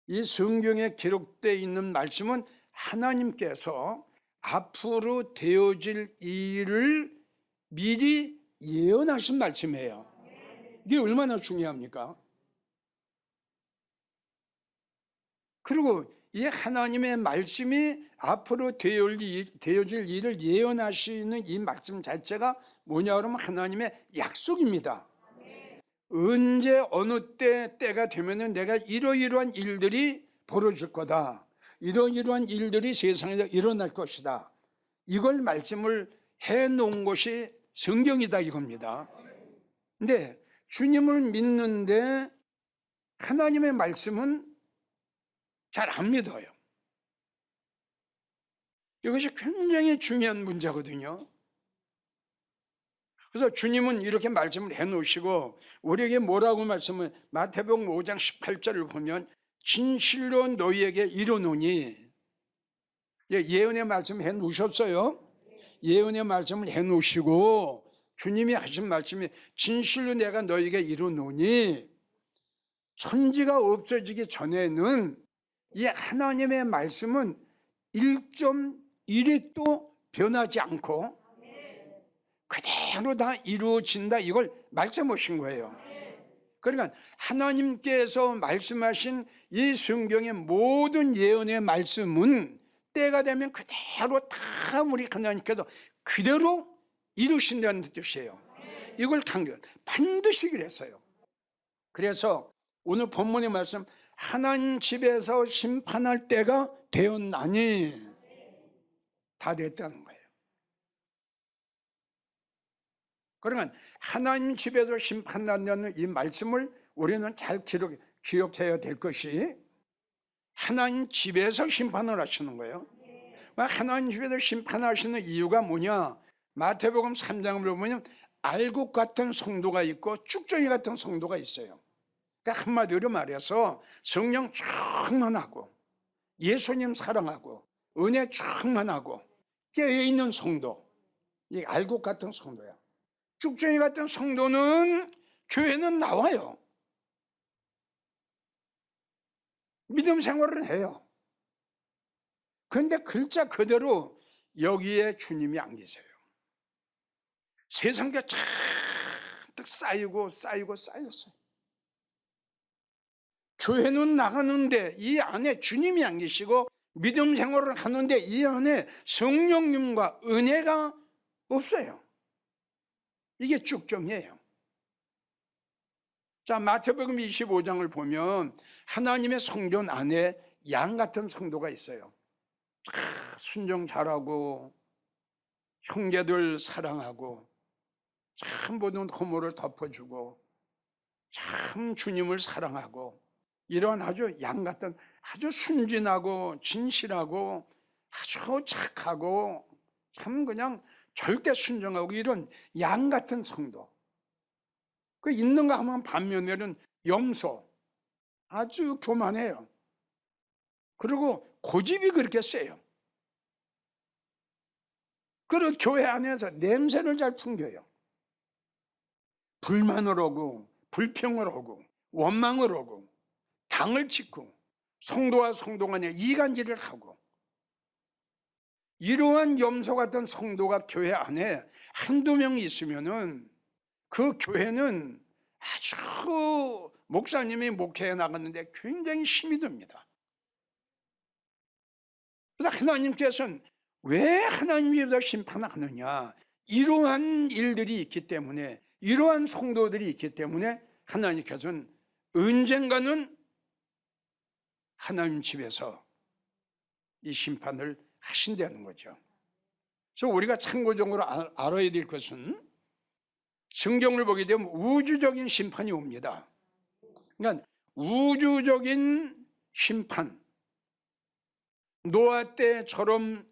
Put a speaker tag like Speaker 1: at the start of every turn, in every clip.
Speaker 1: 이 성경에 기록되어 있는 말씀은 하나님께서 앞으로 되어질 일을 미리 예언하신 말씀이에요. 이게 얼마나 중요합니까? 그리고 이 하나님의 말씀이 앞으로 되어질 일을 예언하시는 이 말씀 자체가 뭐냐 그러면 하나님의 약속입니다. 언제 어느 때가 되면 내가 이러이러한 일들이 벌어질 거다, 이러이러한 일들이 세상에 일어날 것이다, 이걸 말씀을 해놓은 것이 성경이다 이겁니다. 근데 주님을 믿는데 하나님의 말씀은 잘 안 믿어요. 이것이 굉장히 중요한 문제거든요. 그래서 주님은 이렇게 말씀을 해놓으시고 우리에게 뭐라고 말씀을, 마태복음 5장 18절을 보면 진실로 너희에게 이르노니, 예언의 말씀 해놓으셨어요. 예언의 말씀을 해놓으시고 주님이 하신 말씀이 진실로 내가 너희에게 이르노니, 천지가 없어지기 전에는 이 하나님의 말씀은 1.1획도 변하지 않고 그대로 다 이루어진다, 이걸 말씀하신 거예요. 그러니까 하나님께서 말씀하신 이 성경의 모든 예언의 말씀은 때가 되면 그대로 다 우리 하나님께서 그대로 이루신다는 뜻이에요. 이걸 반드시 그랬어요. 그래서 오늘 본문의 말씀, 하나님 집에서 심판할 때가 되었나니, 다 됐다는 거예요. 그러면 하나님 집에서 심판한다는 이 말씀을 우리는 잘 기억해야 될 것이, 하나님 집에서 심판을 하시는 거예요. 하나님 집에서 심판하시는 이유가 뭐냐, 마태복음 3장을 보면 알곡 같은 성도가 있고 쭉정이 같은 성도가 있어요. 그러니까 한마디로 말해서 성령 충만하고 예수님 사랑하고 은혜 충만하고 깨어있는 성도, 이 알곡 같은 성도야. 쭉정이 같은 성도는 교회는 나와요. 믿음 생활을 해요. 그런데 글자 그대로 여기에 주님이 안 계세요. 세상에 잔뜩 쌓였어요. 교회는 나가는데 이 안에 주님이 안 계시고, 믿음 생활을 하는데 이 안에 성령님과 은혜가 없어요. 이게 쭉정이에요. 자, 마태복음 25장을 보면 하나님의 성전 안에 양 같은 성도가 있어요. 순종 잘하고 형제들 사랑하고 참 모든 허물을 덮어주고 참 주님을 사랑하고, 이런 아주 양 같은, 아주 순진하고 진실하고 아주 착하고 참 그냥 절대 순종하고 이런 양 같은 성도, 그 있는가 하면 반면에는 염소, 아주 교만해요. 그리고 고집이 그렇게 세요. 그리고 교회 안에서 냄새를 잘 풍겨요. 불만을 하고 불평을 하고 원망을 하고 당을 치고 성도와 성도 간에 이간질을 하고, 이러한 염소 같은 성도가 교회 안에 한두 명 있으면은 그 교회는 아주, 목사님이 목회에 나갔는데 굉장히 힘이 듭니다. 그래서 하나님께서는 왜 하나님이 심판을 하느냐, 이러한 일들이 있기 때문에, 이러한 성도들이 있기 때문에 하나님께서는 언젠가는 하나님 집에서 이 심판을 하신다는 거죠. 그래서 우리가 참고적으로 알아야 될 것은, 성경을 보게 되면 우주적인 심판이 옵니다. 그러니까 우주적인 심판, 노아 때처럼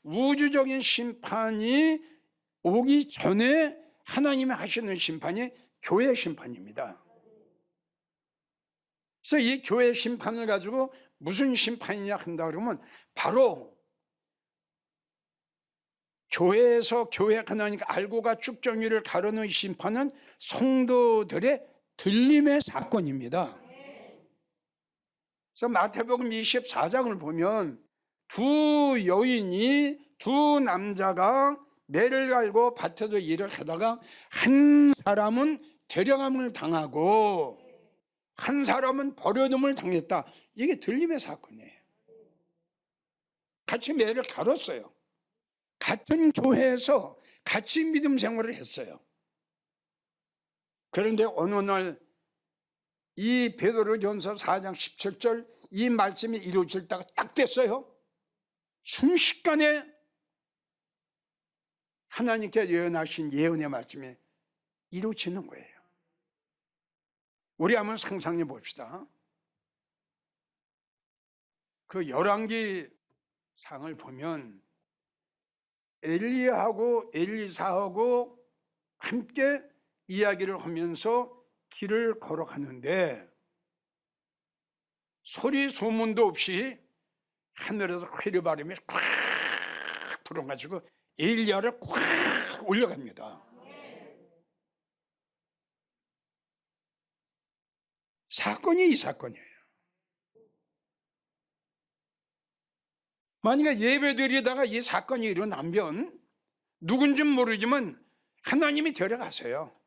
Speaker 1: 우주적인 심판이 오기 전에 하나님이 하시는 심판이 교회 심판입니다. 그래서 이 교회 심판을 가지고 무슨 심판이냐 한다 그러면, 바로 교회에서 교회 하나님과 알고가 쭉정이를 가르는 심판은 성도들의 들림의 사건입니다. 그래서 마태복음 24장을 보면 두 여인이, 두 남자가 매를 갈고 밭에서 일을 하다가 한 사람은 데려감을 당하고 한 사람은 버려둠을 당했다. 이게 들림의 사건이에요. 같이 매를 갈았어요. 같은 교회에서 같이 믿음 생활을 했어요. 그런데 어느 날 이 베드로전서 4장 17절 이 말씀이 이루어질 때가 딱 됐어요. 순식간에 하나님께 예언하신 예언의 말씀이 이루어지는 거예요. 우리 한번 상상해 봅시다. 그 열왕기 상을 보면 엘리야하고 엘리사하고 함께 이야기를 하면서 길을 걸어가는데 소리 소문도 없이 하늘에서 회류바람이 꽉 불어가지고 엘리야를 꽉 올려갑니다. 사건이 이 사건이에요. 만약에 예배드리다가 이 사건이 일어나면 누군지는 모르지만 하나님이 데려가세요.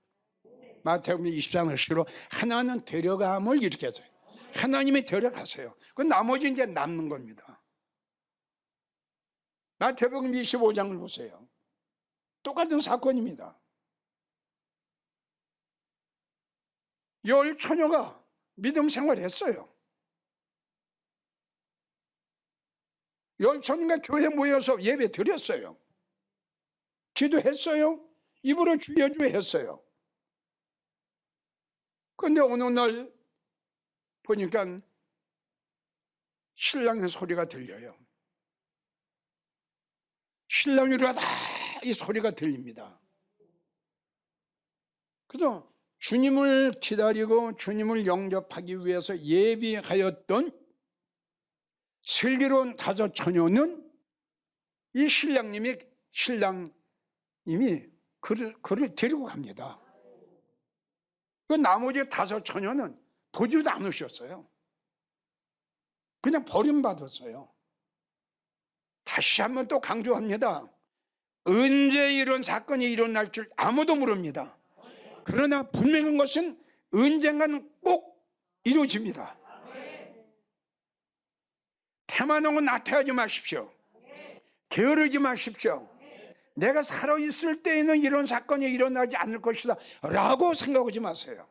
Speaker 1: 마태복음 20장을 시로 하나는 데려감을 이렇게 해서요. 하나님이 데려가세요. 그 나머지 이제 남는 겁니다. 마태복음 25장을 보세요. 똑같은 사건입니다. 열 처녀가 믿음 생활했어요. 열 처녀가 교회에 모여서 예배 드렸어요. 기도했어요. 입으로 주여 주여 했어요. 그런데 어느 날 보니까 신랑의 소리가 들려요. 신랑이 일어나다 이 소리가 들립니다. 그래서 주님을 기다리고 주님을 영접하기 위해서 예비하였던 슬기로운 다섯 처녀는 이 신랑님이 그를 데리고 갑니다. 그 나머지 다섯 처녀는 보지도 않으셨어요. 그냥 버림받았어요. 다시 한번 또 강조합니다. 언제 이런 사건이 일어날 줄 아무도 모릅니다. 그러나 분명한 것은 언젠가는 꼭 이루어집니다. 태만하고 나태하지 마십시오. 게으르지 마십시오. 내가 살아있을 때에는 이런 사건이 일어나지 않을 것이다 라고 생각하지 마세요.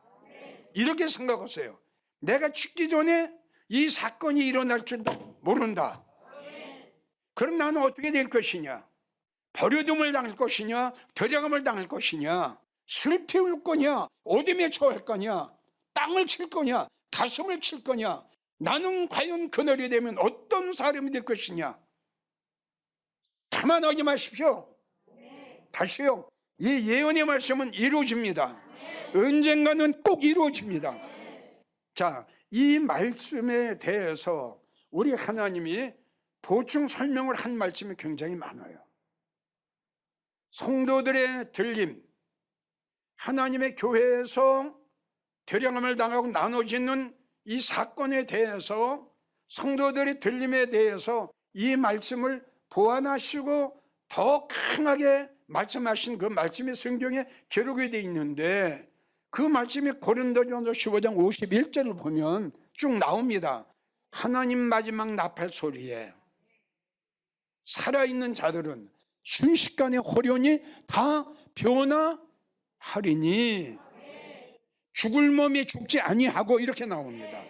Speaker 1: 이렇게 생각하세요. 내가 죽기 전에 이 사건이 일어날 줄도 모른다. 그럼 나는 어떻게 될 것이냐? 버려둠을 당할 것이냐? 데려감을 당할 것이냐? 슬피 울 거냐? 어둠에 처할 거냐? 땅을 칠 거냐? 가슴을 칠 거냐? 나는 과연 그날이 되면 어떤 사람이 될 것이냐? 가만하지 마십시오. 다시요. 이 예언의 말씀은 이루어집니다. 언젠가는 꼭 이루어집니다. 자, 이 말씀에 대해서 우리 하나님이 보충 설명을 한 말씀이 굉장히 많아요. 성도들의 들림, 하나님의 교회에서 대령함을 당하고 나눠지는 이 사건에 대해서 성도들의 들림에 대해서 이 말씀을 보완하시고 더 강하게 말씀하신 그 말씀이 성경에 기록이 되어 있는데 그 말씀이 고린도전서 15장 51절을 보면 쭉 나옵니다. 하나님 마지막 나팔 소리에 살아있는 자들은 순식간에 호련히 다 변화하리니 죽을 몸이 죽지 아니하고 이렇게 나옵니다.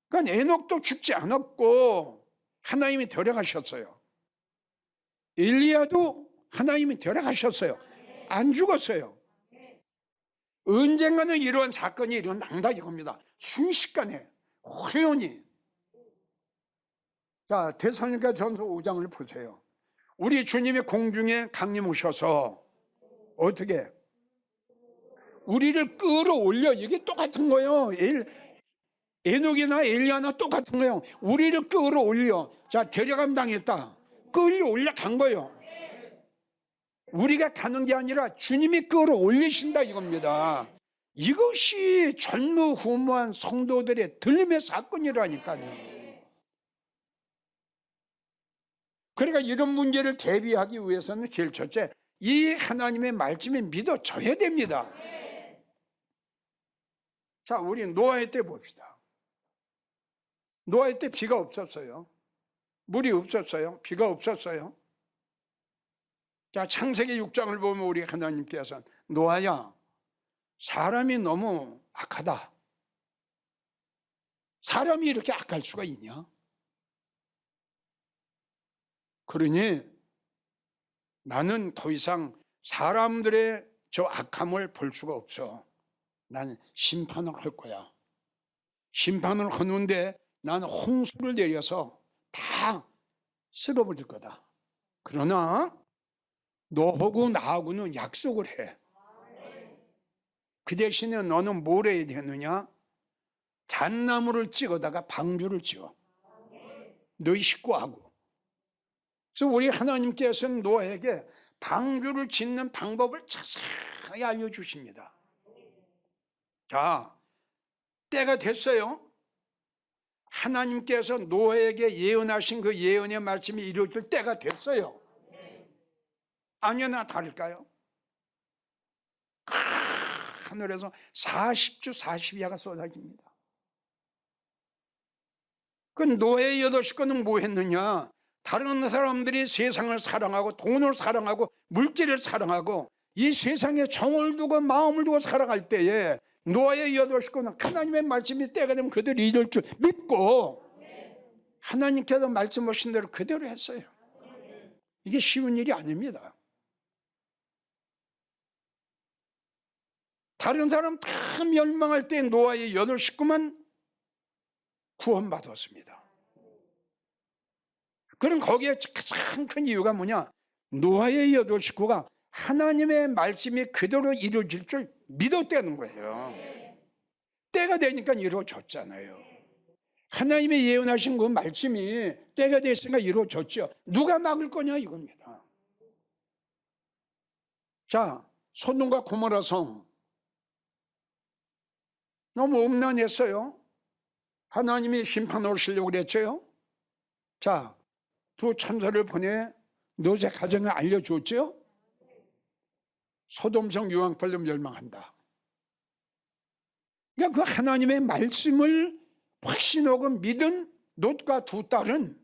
Speaker 1: 그러니까 에녹도 죽지 않았고 하나님이 데려가셨어요. 엘리야도 하나님이 데려가셨어요. 안 죽었어요. 언젠가는 이러한 사건이 일어난다 이겁니다. 순식간에 호련히. 자, 데살로니가 전서 5장을 보세요. 우리 주님이 공중에 강림하셔서 어떻게 우리를 끌어올려. 이게 똑같은 거예요. 에녹이나 엘리야나 똑같은 거예요. 우리를 끌어올려. 자, 데려감 당했다. 끌어올려 간 거예요. 우리가 가는 게 아니라 주님이 끌어올리신다 이겁니다. 이것이 전무후무한 성도들의 들림의 사건이라니까요. 그러니까 이런 문제를 대비하기 위해서는 제일 첫째, 이 하나님의 말씀에 믿어져야 됩니다. 자, 우리 노아의 때 봅시다. 노아의 때 비가 없었어요. 물이 없었어요. 비가 없었어요. 자, 창세기 6장을 보면 우리 하나님께서 노아야, 사람이 너무 악하다. 사람이 이렇게 악할 수가 있냐? 그러니 나는 더 이상 사람들의 저 악함을 볼 수가 없어. 난 심판을 할 거야. 심판을 하는데 나는 홍수를 내려서 다 쓸어버릴 거다. 그러나 너하고 나하고는 약속을 해. 그 대신에 너는 뭘 해야 되느냐? 잣나무를 찍어다가 방주를 지어. 너희 식구하고. 그래서 우리 하나님께서는 노아에게 방주를 짓는 방법을 자세히 알려주십니다. 자, 때가 됐어요. 하나님께서 노아에게 예언하신 그 예언의 말씀이 이루어질 때가 됐어요. 아니나 다를까요? 하늘에서 40주 40야가 쏟아집니다. 그 노아의 8식구는 뭐 했느냐? 다른 사람들이 세상을 사랑하고 돈을 사랑하고 물질을 사랑하고 이 세상에 정을 두고 마음을 두고 살아갈 때에 노아의 8식구는 하나님의 말씀이 때가 되면 그대로 이룰 줄 믿고 하나님께서 말씀하신 대로 그대로 했어요. 이게 쉬운 일이 아닙니다. 다른 사람 다 멸망할 때 노아의 8식구만 구원받았습니다. 그럼 거기에 가장 큰 이유가 뭐냐? 노아의 8식구가 하나님의 말씀이 그대로 이루어질 줄 믿었다는 거예요. 때가 되니까 이루어졌잖아요. 하나님의 예언하신 그 말씀이 때가 됐으니까 이루어졌죠. 누가 막을 거냐 이겁니다. 자, 소돔과 고모라 성 너무 음란했어요. 하나님이 심판을 오시려고 그랬죠. 자, 두 천사를 보내 노제 가정을 알려줬죠. 소돔성 유황불로 멸망한다. 그러니까 그 하나님의 말씀을 확신하고 믿은 롯과 두 딸은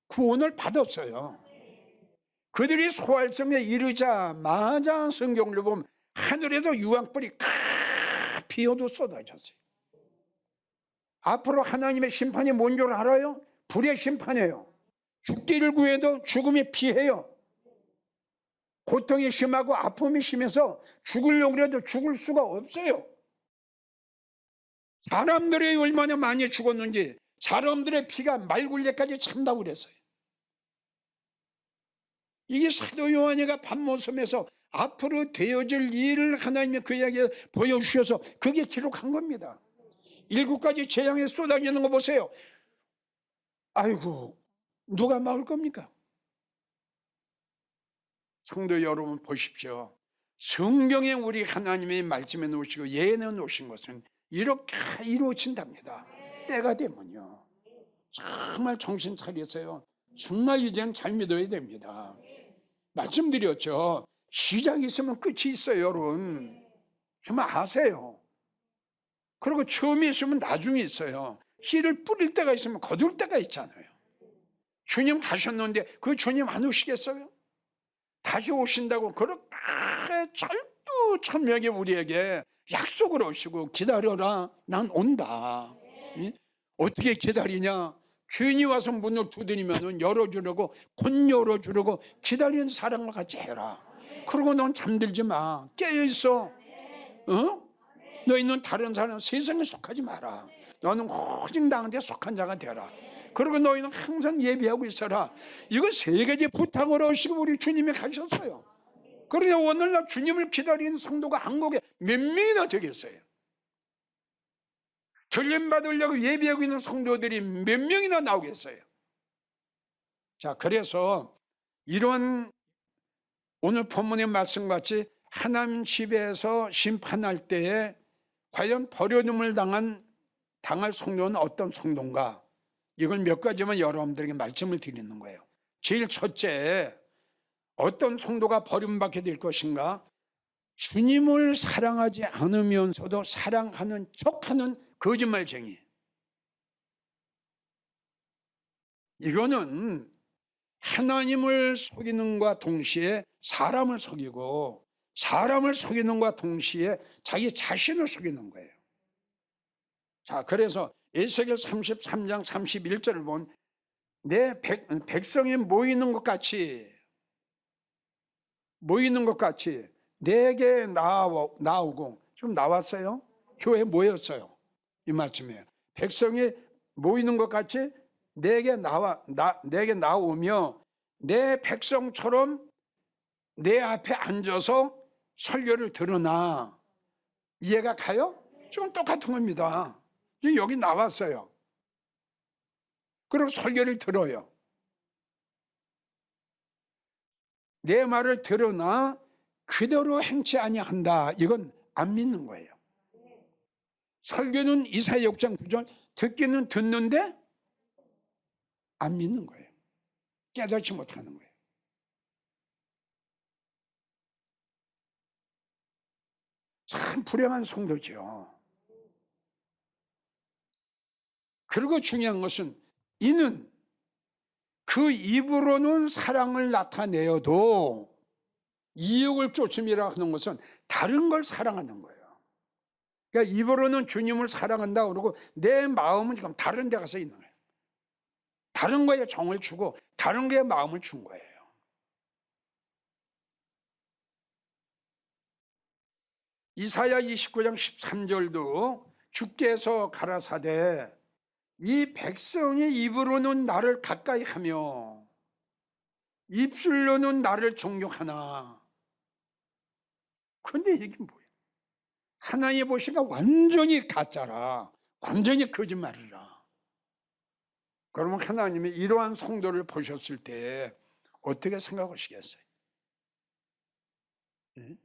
Speaker 1: 구원을 받았어요. 그들이 소활성에 이르자마자 성경을 보면 하늘에도 유황불이 피어도 쏟아졌어요. 앞으로 하나님의 심판이 뭔 줄 알아요? 불의 심판이에요. 죽기를 구해도 죽음이 피해요. 고통이 심하고 아픔이 심해서 죽으려고 해도 죽을 수가 없어요. 사람들이 얼마나 많이 죽었는지 사람들의 피가 말굴레까지 찬다고 그랬어요. 이게 사도 요한이가 밤모섬에서 앞으로 되어질 일을 하나님이 그에게 보여주셔서 그게 기록한 겁니다. 7가지 재앙에 쏟아지는 거 보세요. 아이고, 누가 막을 겁니까? 성도 여러분 보십시오. 성경에 우리 하나님의 말씀에 놓으시고 예언해 놓으신 것은 이렇게 이루어진답니다. 때가 되면요. 정말 정신 차리세요. 정말 이제는 잘 믿어야 됩니다. 말씀드렸죠. 시작이 있으면 끝이 있어요, 여러분. 정말 아세요. 그리고 처음이 있으면 나중이 있어요. 씨를 뿌릴 때가 있으면 거둘 때가 있잖아요. 주님 가셨는데 그 주님 안 오시겠어요? 다시 오신다고 그렇게 철두철미하게 우리에게 약속을 하시고 기다려라, 난 온다. 어떻게 기다리냐? 주인이 와서 문을 두드리면 열어주려고 곧 열어주려고 기다리는 사람과 같이 해라. 그리고 넌 잠들지 마. 깨어있어. 너희는 다른 사람 세상에 속하지 마라. 너는 오직 나한테 속한 자가 되라. 그리고 너희는 항상 예비하고 있어라. 이거 3가지 부탁을 하시고 우리 주님이 가셨어요. 그러니 오늘날 주님을 기다리는 성도가 한국에 몇 명이나 되겠어요? 들림받으려고 예비하고 있는 성도들이 몇 명이나 나오겠어요? 자, 그래서 이런 오늘 본문의 말씀같이 하나님 집에서 심판할 때에 과연 버려둠을 당할 성도는 어떤 성도인가? 이걸 몇 가지만 여러분들에게 말씀을 드리는 거예요. 제일 첫째, 어떤 성도가 버림받게 될 것인가? 주님을 사랑하지 않으면서도 사랑하는 척하는 거짓말쟁이. 이거는 하나님을 속이는 것과 동시에 사람을 속이고, 사람을 속이는 것과 동시에 자기 자신을 속이는 거예요. 자, 그래서 에스겔 33장 31절을 보면 내 백성이 모이는 것 같이 내게 나오고, 지금 나왔어요? 교회에 모였어요. 이 말씀이에요. 백성이 모이는 것 같이 내게 나오며 내 백성처럼 내 앞에 앉아서 설교를 들으나. 이해가 가요? 지금 똑같은 겁니다. 여기 나왔어요. 그리고 설교를 들어요. 내 말을 들으나 그대로 행치 아니한다. 이건 안 믿는 거예요. 설교는 이사야 6장 9절, 듣기는 듣는데 안 믿는 거예요. 깨닫지 못하는 거예요. 참 불행한 성도죠. 그리고 중요한 것은 이는 그 입으로는 사랑을 나타내어도 이익을 쫓음이라 하는 것은 다른 걸 사랑하는 거예요. 그러니까 입으로는 주님을 사랑한다 그러고 내 마음은 지금 다른 데 가서 있는 거예요. 다른 거에 정을 주고 다른 거에 마음을 준 거예요. 이사야 29장 13절도 주께서 가라사대 이 백성이 입으로는 나를 가까이 하며 입술로는 나를 존경하나. 그런데 이게 뭐예요? 하나님 보시니까 완전히 가짜라, 완전히 거짓말이라. 그러면 하나님이 이러한 성도를 보셨을 때 어떻게 생각하시겠어요? 예?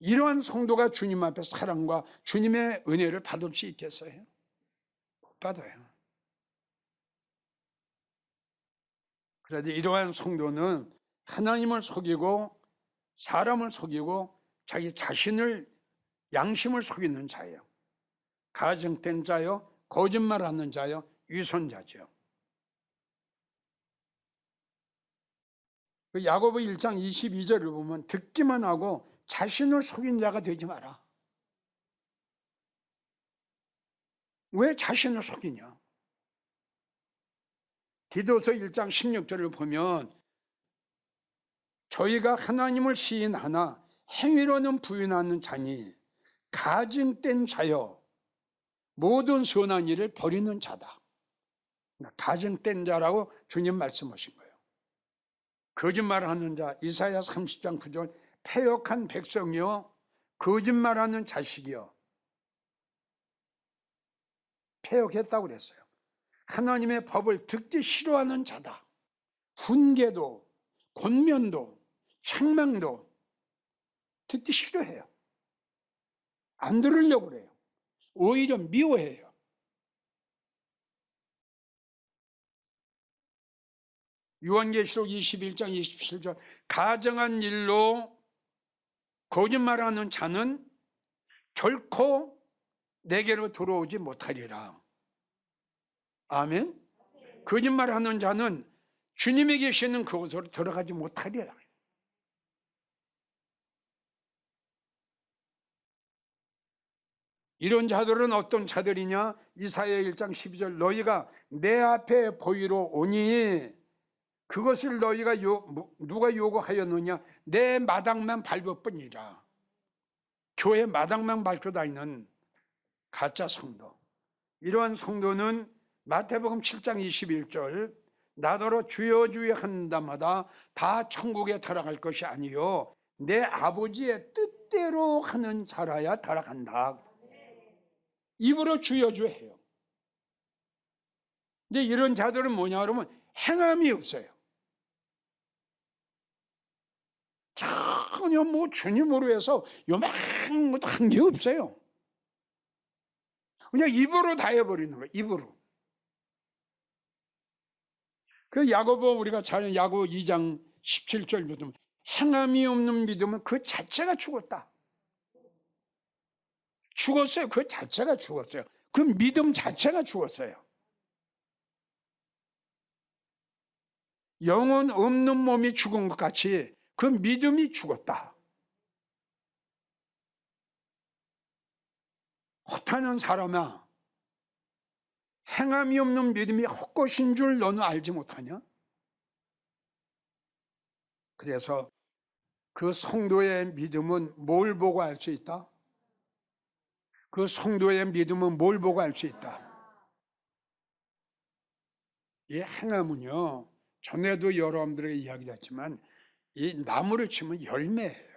Speaker 1: 이러한 성도가 주님 앞에 사랑과 주님의 은혜를 받을 수 있겠어요? 못 받아요. 그래도 이러한 성도는 하나님을 속이고 사람을 속이고 자기 자신을, 양심을 속이는 자예요. 가증된 자요, 거짓말하는 자요, 위선자죠. 야고보 1장 22절을 보면 듣기만 하고 자신을 속인 자가 되지 마라. 왜 자신을 속이냐? 디도서 1장 16절을 보면 저희가 하나님을 시인하나 행위로는 부인하는 자니 가증된 자여 모든 선한 일을 버리는 자다. 가증된 자라고 주님 말씀하신 거예요. 거짓말하는 자, 이사야 30장 9절 패역한 백성이요 거짓말하는 자식이요. 패역했다고 그랬어요. 하나님의 법을 듣기 싫어하는 자다. 훈계도 권면도 책망도 듣기 싫어해요. 안 들으려고 그래요. 오히려 미워해요. 요한계시록 21장 27절 가정한 일로 거짓말하는 자는 결코 내게로 들어오지 못하리라. 아멘. 거짓말하는 자는 주님이 계시는 그곳으로 들어가지 못하리라. 이런 자들은 어떤 자들이냐? 이사야 1장 12절 너희가 내 앞에 보이러 오니 그것을 너희가 누가 요구하였느냐? 내 마당만 밟을 뿐이라. 교회 마당만 밟고 다니는 가짜 성도. 이러한 성도는 마태복음 7장 21절 나더러 주여 주여 하는 자마다 다 천국에 들어갈 것이 아니요 내 아버지의 뜻대로 하는 자라야 들어간다. 입으로 주여 주여 해요. 근데 이런 자들은 뭐냐 그러면 행함이 없어요. 전혀 주님으로 해서 요만한 것도 한 게 없어요. 그냥 입으로 다 해버리는 거예요. 입으로. 그 야고보 우리가 잘 아는 야고보 2장 17절 보면 행함이 없는 믿음은 그 자체가 죽었다. 죽었어요. 그 자체가 죽었어요. 그 믿음 자체가 죽었어요. 영혼 없는 몸이 죽은 것 같이 그 믿음이 죽었다. 헛하는 사람아, 행함이 없는 믿음이 헛것인 줄 너는 알지 못하냐? 그래서 그 성도의 믿음은 뭘 보고 알 수 있다? 그 성도의 믿음은 뭘 보고 알 수 있다? 이 행함은요, 전에도 여러분들에게 이야기했지만 이 나무를 치면 열매예요.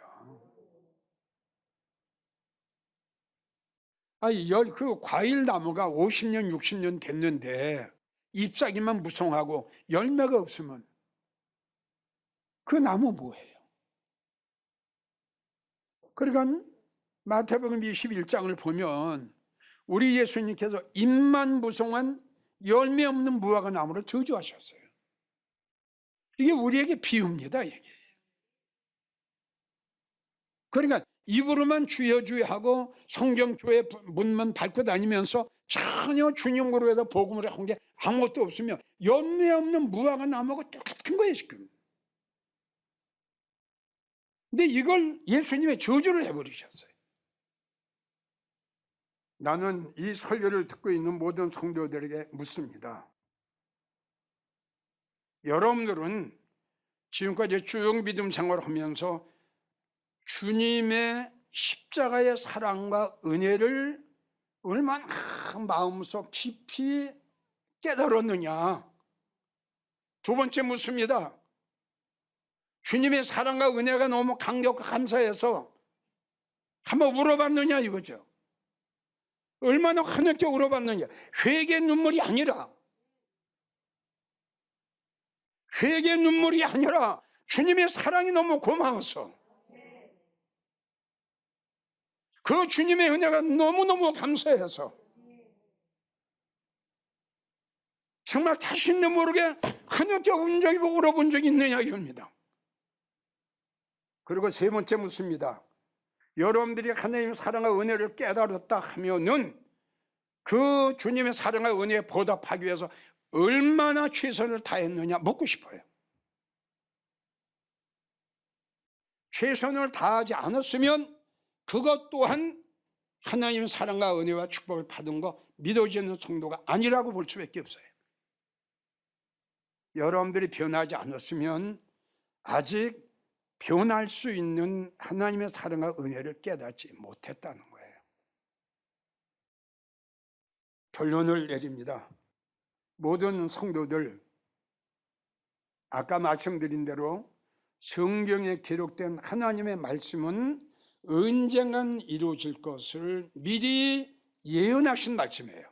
Speaker 1: 그 과일 나무가 50년, 60년 됐는데 잎사귀만 무성하고 열매가 없으면 그 나무 뭐예요? 그러니까 마태복음 21장을 보면 우리 예수님께서 잎만 무성한 열매 없는 무화과 나무를 저주하셨어요. 이게 우리에게 비유입니다. 이게. 그러니까 입으로만 주여 주여 하고 성경 교회 문만 밟고 다니면서 전혀 주님으로 해서 복음을 한 게 아무것도 없으면 열매 없는 무화과 나무가 똑같은 거예요 지금. 근데 이걸 예수님의 저주를 해버리셨어요. 나는 이 설교를 듣고 있는 모든 성도들에게 묻습니다. 여러분들은 지금까지 쭉 믿음 생활을 하면서 주님의 십자가의 사랑과 은혜를 얼마나 마음속 깊이 깨달았느냐. 두 번째 묻습니다. 주님의 사랑과 은혜가 너무 강력하고 감사해서 한번 울어봤느냐 이거죠. 얼마나 하늘께 울어봤느냐. 회개의 눈물이 아니라 회개의 눈물이 아니라 주님의 사랑이 너무 고마워서 그 주님의 은혜가 너무너무 감사해서 정말 자신도 모르게 하늘께 운 적이 울어본 적이 있느냐 이겁니다. 그리고 세 번째 묻습니다. 여러분들이 하나님의 사랑과 은혜를 깨달았다 하면은 그 주님의 사랑과 은혜에 보답하기 위해서 얼마나 최선을 다했느냐 묻고 싶어요. 최선을 다하지 않았으면 그것 또한 하나님의 사랑과 은혜와 축복을 받은 거 믿어지는 성도가 아니라고 볼 수밖에 없어요. 여러분들이 변하지 않았으면 아직 변할 수 있는 하나님의 사랑과 은혜를 깨닫지 못했다는 거예요. 결론을 내립니다. 모든 성도들, 아까 말씀드린 대로 성경에 기록된 하나님의 말씀은 언젠간 이루어질 것을 미리 예언하신 말씀이에요.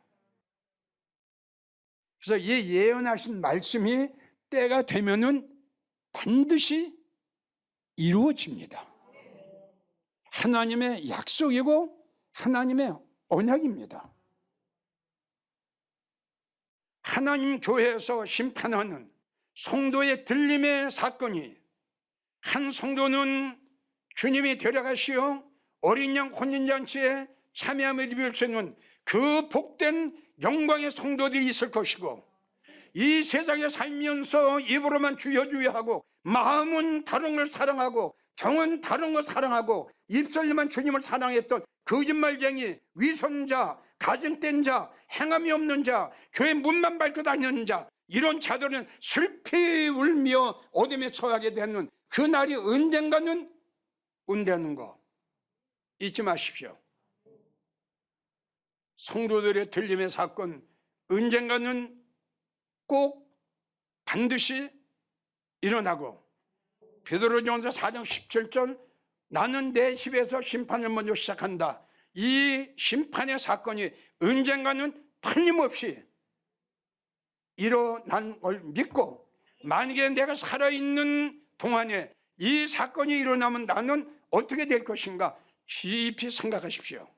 Speaker 1: 그래서 이 예언하신 말씀이 때가 되면은 반드시 이루어집니다. 하나님의 약속이고 하나님의 언약입니다. 하나님 교회에서 심판하는 성도의 들림의 사건이 한 성도는 주님이 데려가시어 어린 양 혼인잔치에 참여함을 입을 수 있는 그 복된 영광의 성도들이 있을 것이고, 이 세상에 살면서 입으로만 주여 주여 하고 마음은 다른 걸 사랑하고 정은 다른 걸 사랑하고 입술로만 주님을 사랑했던 거짓말쟁이, 위선자, 가증된 자, 행함이 없는 자, 교회 문만 밟고 다니는 자, 이런 자들은 슬피 울며 어둠에 처하게 되는 그 날이 언젠가는 온다는 거 잊지 마십시오. 성도들의 들림의 사건 언젠가는 꼭 반드시 일어나고, 베드로전서 4장 17절 나는 내 집에서 심판을 먼저 시작한다. 이 심판의 사건이 언젠가는 틀림없이 일어난 걸 믿고, 만약에 내가 살아있는 동안에 이 사건이 일어나면 나는 어떻게 될 것인가 깊이 생각하십시오.